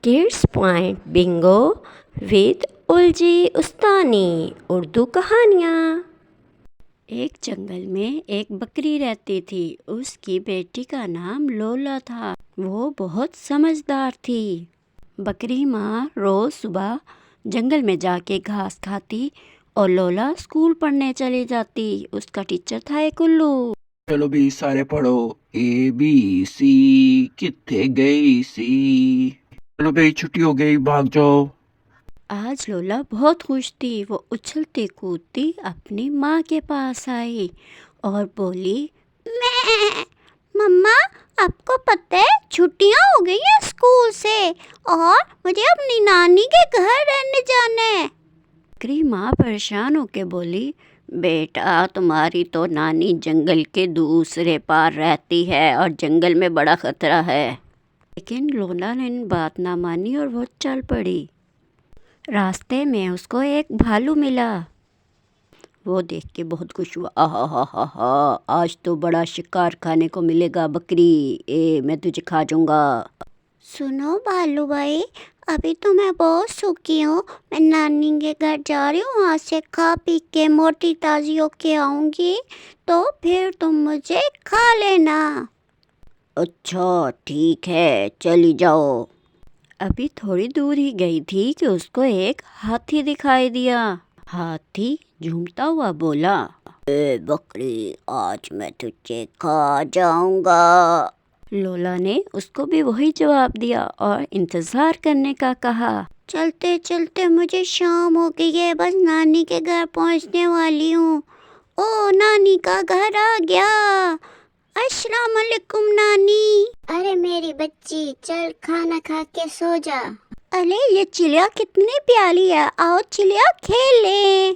Kids point bingo with उलजी उस्तानी उर्दू कहानियाँ। एक जंगल में एक बकरी रहती थी। उसकी बेटी का नाम लोला था। वो बहुत समझदार थी। बकरी माँ रोज सुबह जंगल में जाके घास खाती और लोला स्कूल पढ़ने चली जाती। उसका टीचर था एक उल्लू। चलो भी सारे पढ़ो ए बी सी कित्थे गई सी। चलो भाई छुट्टी हो गई, भाग जाओ। आज लोला बहुत खुश थी। वो उछलती कूदती अपनी माँ के पास आई और बोली, मैं मम्मा, आपको पता है छुट्टियाँ हो गई हैं स्कूल से और मुझे अपनी नानी के घर रहने जाना है। बकरी माँ परेशान होके बोली, बेटा तुम्हारी तो नानी जंगल के दूसरे पार रहती है और जंगल में बड़ा खतरा है। लेकिन लोला ने बात ना मानी और वो चल पड़ी। रास्ते में उसको एक भालू मिला। वो देख के बहुत खुश हुआ। आहा हा हा हा, आज तो बड़ा शिकार खाने को मिलेगा बकरी। मैं तुझे खा जाऊंगा। सुनो भालू भाई, अभी तो मैं बहुत सूखी हूँ। मैं नानी के घर जा रही हूँ। वहाँ से खा पी के मोटी ताजी होके आऊंगी, तो फिर तुम मुझे खा लेना। अच्छा ठीक है, चली जाओ। अभी थोड़ी दूर ही गई थी कि उसको एक हाथी दिखाई दिया। हाथी झूमता हुआ बोला, बकरी, आज मैं तुझे खा जाऊंगा। लोला ने उसको भी वही जवाब दिया और इंतजार करने का कहा। चलते चलते मुझे शाम हो गई है, बस नानी के घर पहुंचने वाली हूँ। ओ, नानी का घर आ गया। अस्सलाम वालेकुम नानी। अरे मेरी बच्ची, चल खाना खा के सो जा। अरे ये चिड़िया कितनी प्यारी है, आओ चिड़िया खेल ले।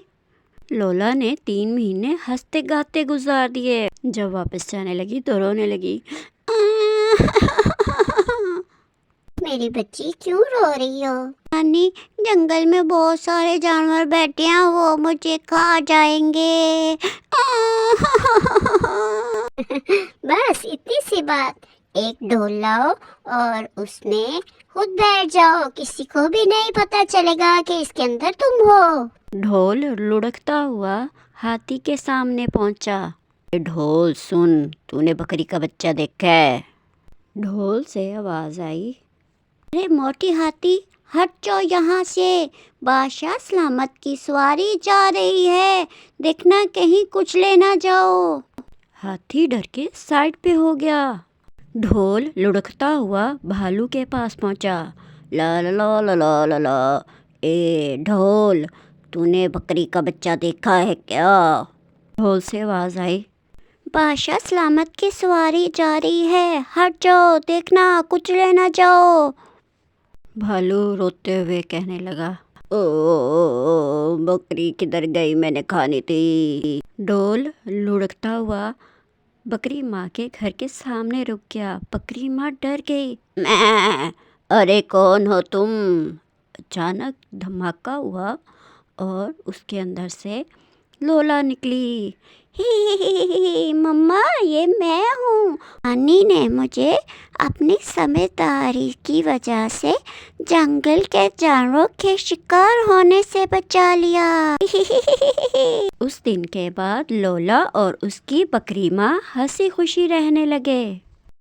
लोला ने 3 महीने हंसते गाते गुजार दिए। जब वापस जाने लगी तो रोने लगी। मेरी बच्ची क्यों रो रही हो? नानी, जंगल में बहुत सारे जानवर बैठे हैं, वो मुझे खा जाएंगे। बस इतनी सी बात, एक ढोल लाओ और उसमें खुद बैठ जाओ। किसी को भी नहीं पता चलेगा कि इसके अंदर तुम हो। ढोल लुढ़कता हुआ हाथी के सामने पहुंचा। ढोल सुन, तूने बकरी का बच्चा देखा है? ढोल से आवाज आई, अरे मोटी हाथी, हट जाओ यहाँ से। बादशाह सलामत की सवारी जा रही है, देखना कहीं कुछ ले ना जाओ। हाथी डर के साइड पे हो गया। ढोल लुढ़कता हुआ भालू के पास पहुंचा। ला ला ला ला ला ला ला, ढोल, तूने बकरी का बच्चा देखा है क्या? ढोल से आवाज आई, बादशाह सलामत की सवारी जा रही है, हट जाओ, देखना कुछ ले ना जाओ। भालू रोते हुए कहने लगा, ओ बकरी किधर गई, मैंने खानी थी। ढोल लुढ़कता हुआ बकरी माँ के घर के सामने रुक गया। बकरी माँ डर गई। मैं, अरे कौन हो तुम? अचानक धमाका हुआ और उसके अंदर से लोला निकली। ही मम्मा, ये मैं हूँ। नानी ने मुझे अपनी समझदारी की वजह से जंगल के जानवरों के शिकार होने से बचा लिया। उस दिन के बाद लोला और उसकी बकरी माँ हंसी खुशी रहने लगे।